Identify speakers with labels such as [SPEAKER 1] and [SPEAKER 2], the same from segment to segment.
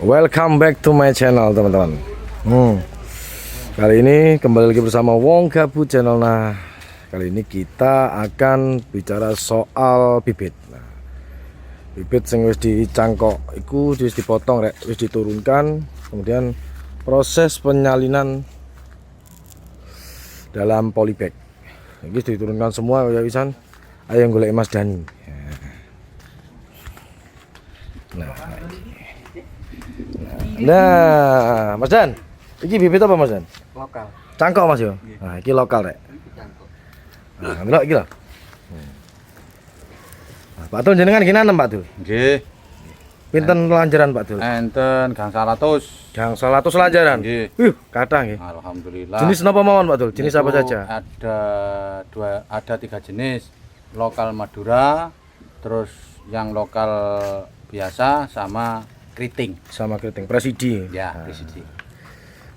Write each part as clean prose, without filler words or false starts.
[SPEAKER 1] Welcome back to my channel teman-teman. Kali ini kembali lagi bersama Wong Gabut Channel. Nah, kali ini kita akan bicara soal bibit. Nah, bibit sing wis dicangkok iku wis dipotong rek, wis diturunkan, kemudian proses penyalinan dalam polybag. Iki diturunkan semua ya wisan. Ayo golek Mas Dani. Nah, Mas Dan, iki bibit apa Mas Dan?
[SPEAKER 2] Lokal.
[SPEAKER 1] Cangkok Mas yo. Nah, iki lokal rek. Nah, ndelok iki lho. Nah, Pak Tul jenengan gini Pak Tul.
[SPEAKER 2] Nggih.
[SPEAKER 1] Pinten lanjaran Pak Tul?
[SPEAKER 2] Enten gang 100.
[SPEAKER 1] Gang 100 lanjaran.
[SPEAKER 2] Nggih.
[SPEAKER 1] Kathah nggih.
[SPEAKER 2] Alhamdulillah.
[SPEAKER 1] Jenis napa mawon Pak Tul? Jenis apa
[SPEAKER 2] Itu
[SPEAKER 1] saja?
[SPEAKER 2] Ada 3 jenis. Lokal Madura, terus yang lokal biasa sama keriting.
[SPEAKER 1] Sama keriting presidi.
[SPEAKER 2] Ya, presidi.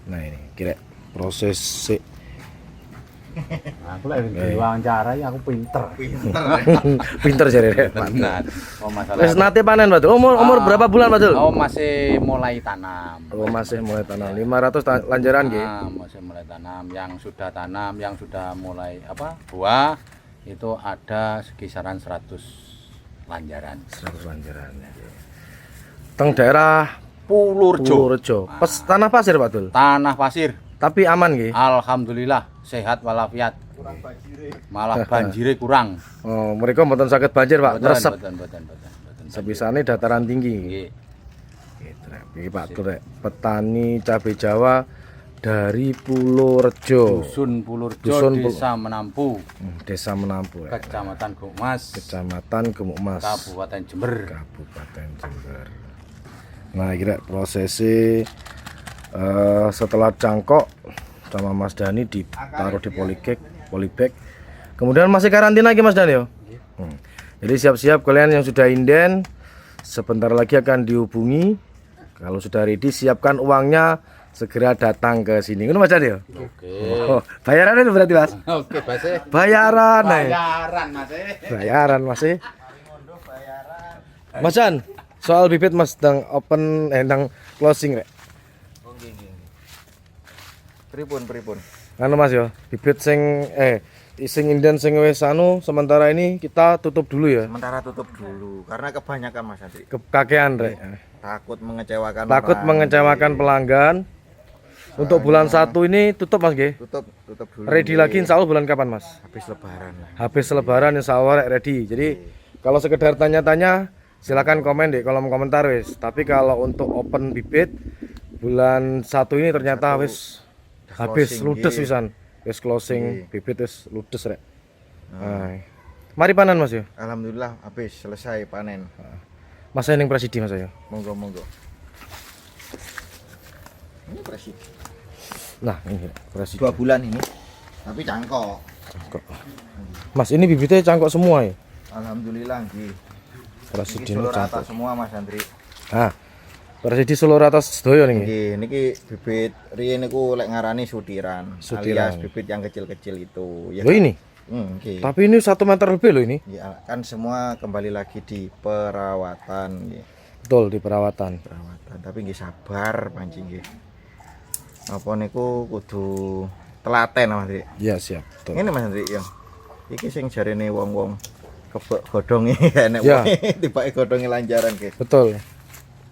[SPEAKER 1] Nah, ini kira proses sik.
[SPEAKER 2] Aku lek diwawancara aku pinter.
[SPEAKER 1] Pinter jare rek.
[SPEAKER 2] Benar. Oh masalah.
[SPEAKER 1] Wis nate panen Pak Tul. Umur berapa bulan Pak Tul?
[SPEAKER 2] Oh masih mulai tanam.
[SPEAKER 1] Oh, masih mulai tanam. 500 lanjaran nggih.
[SPEAKER 2] Masih mulai tanam. Yang sudah tanam, yang sudah mulai buah itu ada kisaran 100 lanjaran.
[SPEAKER 1] 100 lanjaran. Teng daerah
[SPEAKER 2] Pulurjo.
[SPEAKER 1] Purworejo. Tanah pasir Pak Tul.
[SPEAKER 2] Tanah pasir.
[SPEAKER 1] Tapi aman nggih.
[SPEAKER 2] Alhamdulillah sehat walafiat. Malah banjire kurang.
[SPEAKER 1] Oh, mereka mboten saged banjir Pak, meresep.
[SPEAKER 2] Boten.
[SPEAKER 1] Sebisane dataran tinggi.
[SPEAKER 2] Nggih.
[SPEAKER 1] Gitu rek. Iki Pak Tul rek, petani cabai Jawa dari Purworejo.
[SPEAKER 2] Dusun Pulurjo,
[SPEAKER 1] Dusun
[SPEAKER 2] Desa Menampu,
[SPEAKER 1] Desa Menampu rek.
[SPEAKER 2] Kecamatan Gukmas,
[SPEAKER 1] Kecamatan Gemukmas,
[SPEAKER 2] Kabupaten Jember.
[SPEAKER 1] Kabupaten Jember. Nah, kira prosesi setelah cangkok sama Mas Dani ditaruh di polybag. Kemudian masih karantina lagi Mas Dani yo. Jadi siap-siap kalian yang sudah inden, sebentar lagi akan dihubungi. Kalau sudah ready, siapkan uangnya, segera datang ke sini. Ngono Mas Dani yo.
[SPEAKER 2] Oke.
[SPEAKER 1] Oh, bayaran itu berarti Mas.
[SPEAKER 2] Oke, Mas.
[SPEAKER 1] Bayaran,
[SPEAKER 2] Bayaran, Mas.
[SPEAKER 1] Bayaran Mas. Mas Dan, soal bibit Mas sedang open sedang closing rek.
[SPEAKER 2] Pripun.
[SPEAKER 1] Anu Mas yo, bibit sing sing inden sing wis anu sementara ini kita tutup dulu ya.
[SPEAKER 3] Sementara tutup dulu karena kebanyakan Mas Andri.
[SPEAKER 1] Kekakean rek.
[SPEAKER 3] Takut mengecewakan
[SPEAKER 1] Takut
[SPEAKER 3] orang.
[SPEAKER 1] mengecewakan pelanggan. Untuk bulan 1 ini tutup Mas nggih.
[SPEAKER 3] Tutup dulu.
[SPEAKER 1] Ready lagi insya Allah bulan kapan Mas?
[SPEAKER 3] Habis lebaran lah.
[SPEAKER 1] Habis lebaran insya Allah rek ready. Jadi kalau sekedar tanya-tanya silakan komen di kolom komentar wis. Tapi kalau untuk open bibit bulan 1 ini ternyata wis habis ludes wisan. Wis closing bibit wis ludes rek. Nah. Mari panen Mas ya.
[SPEAKER 3] Alhamdulillah habis selesai panen.
[SPEAKER 1] Mas ning presidi Mas ya.
[SPEAKER 3] Monggo. Ini presidi.
[SPEAKER 1] Nah, ini presidi.
[SPEAKER 3] 2 bulan ini. Tapi cangkok.
[SPEAKER 1] Mas ini bibitnya cangkok semua ya.
[SPEAKER 3] Alhamdulillah nggih.
[SPEAKER 1] Presidi
[SPEAKER 3] Ini
[SPEAKER 1] ini
[SPEAKER 3] rata
[SPEAKER 1] cangkok.
[SPEAKER 3] semua Mas Andri.
[SPEAKER 1] Ah. Presidi seluruh atas sedaya nih.
[SPEAKER 3] Nggih, niki bibit riyen niku lek ngarani sutiran,
[SPEAKER 1] Sutiran.
[SPEAKER 3] alias bibit yang kecil-kecil itu. Ya.
[SPEAKER 1] Loh ini.
[SPEAKER 3] Nggih.
[SPEAKER 1] Tapi ini 1 meter lebih loh ini.
[SPEAKER 3] Ya, kan semua kembali lagi di perawatan nggih.
[SPEAKER 1] Betul di perawatan.
[SPEAKER 3] Tapi nggih sabar pancing nggih. Apa niku kudu telaten Mas Andri.
[SPEAKER 1] Iya siap. Betul.
[SPEAKER 3] Ngene Mas Andri ya. Iki sing jarene wong-wong kebek godhonge enek
[SPEAKER 1] Ya.
[SPEAKER 3] tibake godhonge lanjaran nggih.
[SPEAKER 1] Betul.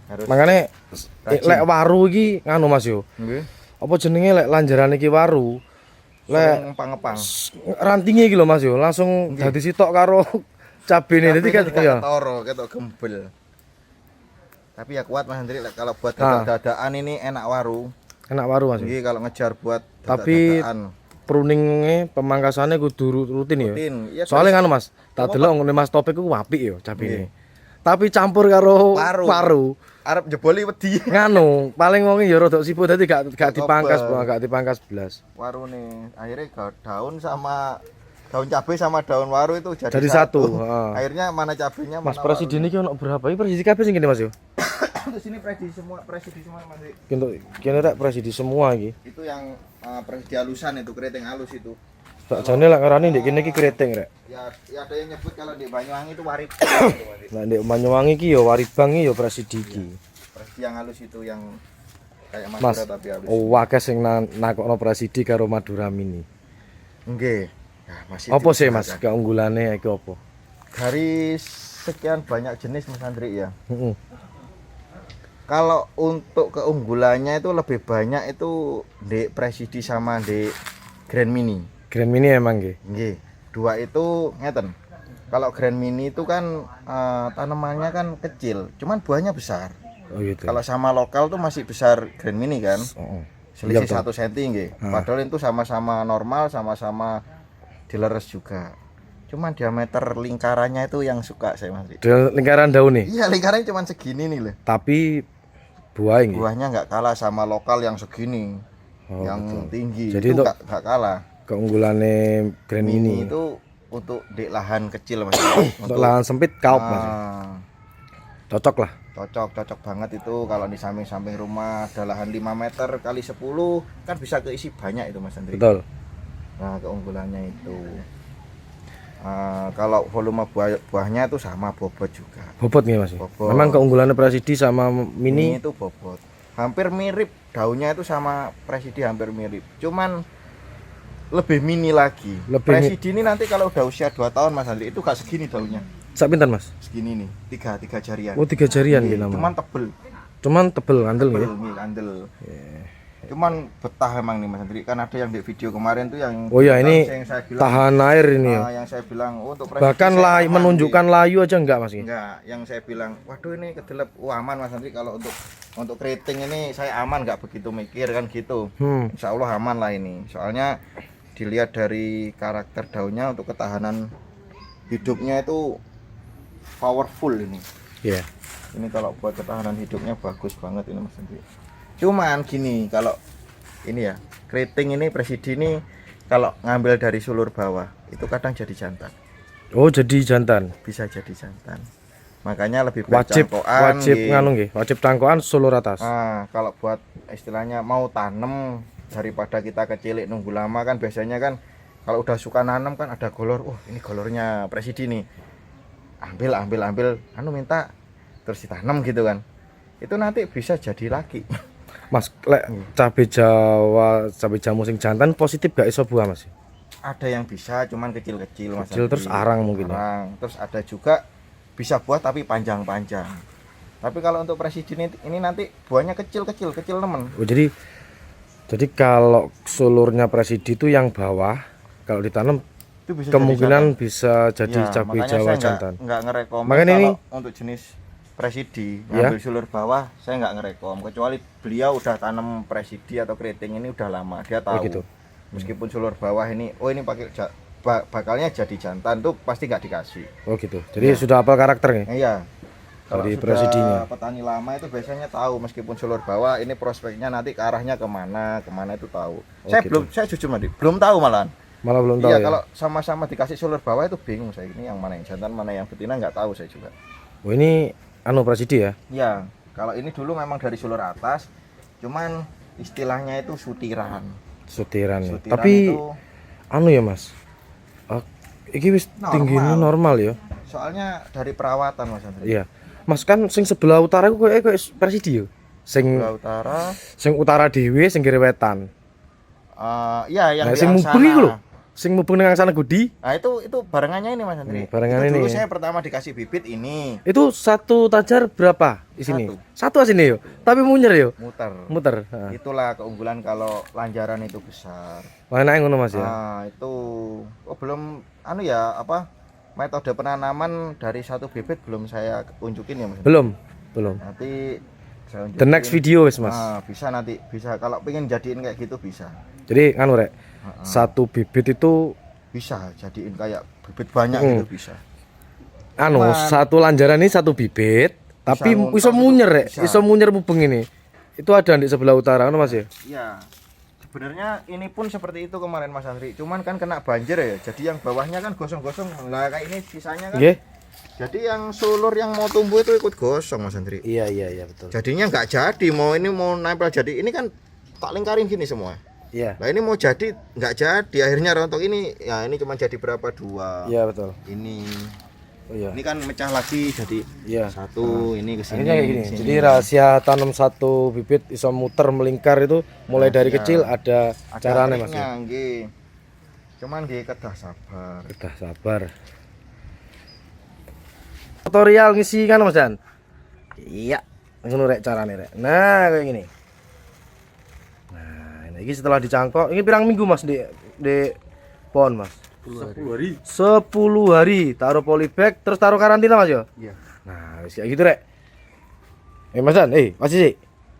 [SPEAKER 3] Harus
[SPEAKER 1] Makanya
[SPEAKER 3] rajin.
[SPEAKER 1] lek waru iki nganu Mas yo.
[SPEAKER 3] nggih.
[SPEAKER 1] Apa jenenge lek lanjaran iki waru? Lek
[SPEAKER 3] ngepang-ngepang.
[SPEAKER 1] rantinge iki lho Mas yo, langsung dadi sitok karo cabene dadi kan ya.
[SPEAKER 3] Ketoro, ketok gembel. Tapi ya kuat Mas Hendrik kalau buat
[SPEAKER 1] Nah.
[SPEAKER 3] dadaan ini enak waru.
[SPEAKER 1] Enak waru Mas yo.
[SPEAKER 3] Nggih kalau ngejar buat
[SPEAKER 1] Tapi
[SPEAKER 3] dadaan.
[SPEAKER 1] pruningnya pemangkasannya kudu rutin ya.
[SPEAKER 3] Rutin. Ya,
[SPEAKER 1] Soalnya nganu Mas, tak delok ngene Mas Topik ku apik ya cabine. Tapi campur karo waru.
[SPEAKER 3] Arep jeboli wedi.
[SPEAKER 1] Nganu, paling wong ya rada siput dadi gak dipangkas blas.
[SPEAKER 3] Warune akhirnya daun sama daun cabai sama daun waru itu jadi
[SPEAKER 1] Satu.
[SPEAKER 3] Akhirnya mana cabenya
[SPEAKER 1] Mas
[SPEAKER 3] mana
[SPEAKER 1] presiden iki ono berapa? Iki presiden kabeh sing kene Mas yo.
[SPEAKER 3] Untuk sini presidi semua Mas.
[SPEAKER 1] Untuk kene rek presiden semua iki.
[SPEAKER 3] Itu yang presidi halusan itu keriting halus itu.
[SPEAKER 1] Sakjane lek ngarani ndek kene iki keriting rek.
[SPEAKER 3] Ya ada yang nyebut kalau di Banyuwangi itu warib.
[SPEAKER 1] Lah ndek Banyuwangi iki ya Waribang iki ya presidi iki.
[SPEAKER 3] Presidi yang halus itu yang kayak
[SPEAKER 1] Mas,
[SPEAKER 3] Madura tapi halus.
[SPEAKER 1] akeh sing nakokno Presidi karo Madura Mini.
[SPEAKER 3] Nggih. Nah, masih
[SPEAKER 1] Apa sih Mas
[SPEAKER 3] diusahakan.
[SPEAKER 1] keunggulane iki apa?
[SPEAKER 3] Dari sekian banyak jenis Mas Andri ya.
[SPEAKER 1] Heeh.
[SPEAKER 3] Kalau untuk keunggulannya itu lebih banyak itu di Presidi sama di Grand Mini.
[SPEAKER 1] Grand Mini emang nggih.
[SPEAKER 3] Nggih. Dua itu ngeten. Kalau Grand Mini itu kan tanamannya kan kecil, cuman buahnya besar.
[SPEAKER 1] Oh gitu.
[SPEAKER 3] Kalau sama lokal tuh masih besar Grand Mini kan.
[SPEAKER 1] Oh.
[SPEAKER 3] Selisih
[SPEAKER 1] Iya,
[SPEAKER 3] 1 cm nggih.
[SPEAKER 1] Ah.
[SPEAKER 3] Padahal itu sama-sama normal, sama-sama dileres juga. Cuman diameter lingkarannya itu yang suka saya Mas.
[SPEAKER 1] Lingkaran daun nih.
[SPEAKER 3] Iya, lingkarannya cuman segini nih loh.
[SPEAKER 1] Tapi buah nggih.
[SPEAKER 3] Buahnya nggak kalah sama lokal yang segini,
[SPEAKER 1] Oh,
[SPEAKER 3] yang
[SPEAKER 1] betul.
[SPEAKER 3] tinggi.
[SPEAKER 1] Jadi
[SPEAKER 3] itu
[SPEAKER 1] untuk
[SPEAKER 3] nggak kalah.
[SPEAKER 1] keunggulane Grand Mini
[SPEAKER 3] Itu untuk di lahan kecil Mas.
[SPEAKER 1] untuk lahan sempit kaup Mas.
[SPEAKER 3] Ah,
[SPEAKER 1] Cocok lah.
[SPEAKER 3] cocok banget itu kalau di samping-samping rumah ada lahan 5 meter kali 10 kan bisa keisi banyak itu Mas Andri.
[SPEAKER 1] Betul.
[SPEAKER 3] Nah, keunggulannya itu kalau volume buahnya itu sama bobot juga.
[SPEAKER 1] Bobot nih Mas.
[SPEAKER 3] Bobot.
[SPEAKER 1] Memang keunggulannya Presidi sama
[SPEAKER 3] Ini
[SPEAKER 1] Mini
[SPEAKER 3] itu bobot. Hampir mirip, daunnya itu sama Presidi hampir mirip. Cuman lebih mini lagi. Presidi ini nanti kalau udah usia 2 tahun Mas Andri itu gak segini daunnya.
[SPEAKER 1] sak pinten Mas?
[SPEAKER 3] Segini nih, tiga jarian.
[SPEAKER 1] Oh 3 jarian
[SPEAKER 3] Iya,
[SPEAKER 1] gitu namanya.
[SPEAKER 3] cuman tebel,
[SPEAKER 1] Tebel ngandel nggih.
[SPEAKER 3] andel. Cuman betah emang nih Mas Andri. Kan ada yang di video kemarin tuh yang
[SPEAKER 1] Oh ya ini
[SPEAKER 3] yang saya bilang,
[SPEAKER 1] tahan air ini ya.
[SPEAKER 3] yang saya bilang untuk Presidi
[SPEAKER 1] Bahkan
[SPEAKER 3] saya aman,
[SPEAKER 1] menunjukkan layu aja enggak Mas?
[SPEAKER 3] enggak, yang saya bilang, waduh ini kedelep, aman Mas Andri kalau untuk keriting ini saya aman, nggak begitu mikir kan gitu. Insya Allah aman lah ini. Soalnya dilihat dari karakter daunnya untuk ketahanan hidupnya itu powerful ini.
[SPEAKER 1] Iya.
[SPEAKER 3] Ini kalau buat ketahanan hidupnya bagus banget ini Mas Andri. Cuman gini, kalau ini ya keriting ini Presidi ini kalau ngambil dari sulur bawah itu kadang jadi jantan.
[SPEAKER 1] Oh jadi jantan.
[SPEAKER 3] Bisa jadi jantan. Makanya lebih baik
[SPEAKER 1] Wajib
[SPEAKER 3] cangkokan, nggih.
[SPEAKER 1] nganu nggih. Wajib cangkokan sulur atas.
[SPEAKER 3] Kalau buat istilahnya mau tanem daripada kita kecilik nunggu lama kan biasanya kan kalau udah suka nanam kan ada golor. Ini golornya Presidi nih. Ambil minta terus ditanam gitu kan. Itu nanti bisa jadi laki.
[SPEAKER 1] Mas, lek cabe jamu sing jantan positif gak iso buah Mas?
[SPEAKER 3] Ada yang bisa cuman kecil-kecil Mas.
[SPEAKER 1] Kecil terus arang mungkin ya.
[SPEAKER 3] Arang. Terus ada juga bisa buah tapi panjang-panjang. Tapi kalau untuk Presidi ini nanti buahnya kecil nemen.
[SPEAKER 1] Oh jadi kalau sulurnya Presidi itu yang bawah kalau ditanam
[SPEAKER 3] Itu bisa
[SPEAKER 1] kemungkinan
[SPEAKER 3] jadi
[SPEAKER 1] bisa jadi
[SPEAKER 3] ya,
[SPEAKER 1] cabai
[SPEAKER 3] makanya
[SPEAKER 1] Jawa
[SPEAKER 3] saya
[SPEAKER 1] jantan.
[SPEAKER 3] nggak ngerekom
[SPEAKER 1] Makanya
[SPEAKER 3] kalau
[SPEAKER 1] ini-
[SPEAKER 3] untuk jenis Presidi
[SPEAKER 1] Ya.
[SPEAKER 3] ngambil sulur bawah saya nggak ngerekom, kecuali beliau udah tanam Presidi atau keriting ini udah lama, dia tahu.
[SPEAKER 1] gitu.
[SPEAKER 3] Meskipun sulur bawah ini ini pakai bakalnya jadi jantan tuh pasti nggak dikasih.
[SPEAKER 1] Oh gitu. Jadi sudah apa karakternya?
[SPEAKER 3] Iya. Kalau
[SPEAKER 1] Dari
[SPEAKER 3] sudah
[SPEAKER 1] Presidinya.
[SPEAKER 3] petani lama itu biasanya tahu meskipun sulur bawah ini prospeknya nanti ke arahnya kemana itu tahu.
[SPEAKER 1] Oh,
[SPEAKER 3] Saya
[SPEAKER 1] gitu.
[SPEAKER 3] saya jujur tadi belum tahu malahan.
[SPEAKER 1] Malah belum tahu
[SPEAKER 3] Iya,
[SPEAKER 1] ya.
[SPEAKER 3] kalau sama-sama dikasih sulur bawah itu bingung saya, ini yang mana yang jantan mana yang betina nggak tahu saya juga.
[SPEAKER 1] Oh ini Presidi ya?
[SPEAKER 3] Iya, kalau ini dulu memang dari sulur atas, cuman istilahnya itu sutiran.
[SPEAKER 1] Sutiran ya.
[SPEAKER 3] Sutiran
[SPEAKER 1] Tapi
[SPEAKER 3] itu
[SPEAKER 1] ya Mas. Iki wis
[SPEAKER 3] Normal.
[SPEAKER 1] tingginya normal ya.
[SPEAKER 3] soalnya dari perawatan Mas Andri.
[SPEAKER 1] Iya. Mas kan sing sebelah utara ku koyo Presidi yo. Sing
[SPEAKER 3] Sebelah utara,
[SPEAKER 1] utara dhewe sing kiri wetan.
[SPEAKER 3] iya yang
[SPEAKER 1] Nah,
[SPEAKER 3] di
[SPEAKER 1] sing
[SPEAKER 3] Angsana.
[SPEAKER 1] mubeng iku lho. Sing mubeng nang sana Gudi.
[SPEAKER 3] Nah itu barengannya ini Mas Andri.
[SPEAKER 1] Barengannya
[SPEAKER 3] Itu dulu
[SPEAKER 1] ini.
[SPEAKER 3] saya pertama dikasih bibit ini
[SPEAKER 1] Itu satu tajar berapa di sini?
[SPEAKER 3] Satu.
[SPEAKER 1] Satu asine yo. Tapi munyer yo.
[SPEAKER 3] muter.
[SPEAKER 1] Muter. Heeh.
[SPEAKER 3] Itulah keunggulan kalau lanjaran itu besar.
[SPEAKER 1] Mana ngono Mas ya?
[SPEAKER 3] Itu belum metode penanaman dari satu bibit belum saya unjukin ya Mas.
[SPEAKER 1] Belum.
[SPEAKER 3] Nanti saya unjukin.
[SPEAKER 1] The next video wis Mas.
[SPEAKER 3] Bisa kalau pengen jadiin kayak gitu bisa.
[SPEAKER 1] Jadi nganu rek. Satu bibit itu
[SPEAKER 3] Bisa jadiin kayak bibit banyak gitu bisa.
[SPEAKER 1] Cuman, satu lanjaran ini satu bibit, tapi
[SPEAKER 3] ngontak
[SPEAKER 1] iso
[SPEAKER 3] itu
[SPEAKER 1] munyer rek,
[SPEAKER 3] bisa.
[SPEAKER 1] iso munyer mubeng ini. Itu ada di sebelah utara kan Mas ya?
[SPEAKER 3] Iya. Sebenarnya ini pun seperti itu kemarin Mas Andri. Cuman kan kena banjir ya. Jadi yang bawahnya kan gosong-gosong. Lah kayak ini sisanya kan.
[SPEAKER 1] Nggih.
[SPEAKER 3] Jadi yang sulur yang mau tumbuh itu ikut gosong Mas Andri.
[SPEAKER 1] Iya betul.
[SPEAKER 3] Jadinya nggak jadi, mau nempel jadi. Ini kan tak lingkarin gini semua.
[SPEAKER 1] Iya.
[SPEAKER 3] Nah ini mau jadi nggak jadi, akhirnya rontok ini. Ya ini cuma jadi berapa 2.
[SPEAKER 1] Iya betul.
[SPEAKER 3] Ini
[SPEAKER 1] iya.
[SPEAKER 3] Ini kan mecah lagi jadi
[SPEAKER 1] Iya.
[SPEAKER 3] satu ini ke sini.
[SPEAKER 1] Akhirnya kayak gini.
[SPEAKER 3] sini.
[SPEAKER 1] Jadi rahasia tanam satu bibit iso muter melingkar itu mulai dari kecil ada caranya Mas.
[SPEAKER 3] triknya, nggih. Cuman nggih kedah sabar.
[SPEAKER 1] Udah sabar. Tutorial ngisi kan Mas Dan? Iya. Ngono rek carane rek. Nah, kayak gini. Nah, ini setelah dicangkok, ini pirang minggu Mas di pohon Mas?
[SPEAKER 2] 10 hari.
[SPEAKER 1] 10 hari taruh polybag terus taruh karantina Mas ya?
[SPEAKER 2] Iya.
[SPEAKER 1] Nah, wis kayak gitu rek. Mas Dan, masih sih.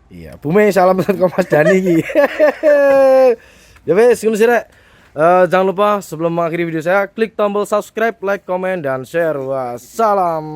[SPEAKER 1] Iya, Bume salam pesan ke Mas Dani iki. Ya wes, ngono sih rek. Jangan lupa sebelum mengakhiri video saya klik tombol subscribe, like, komen dan share. Wassalam.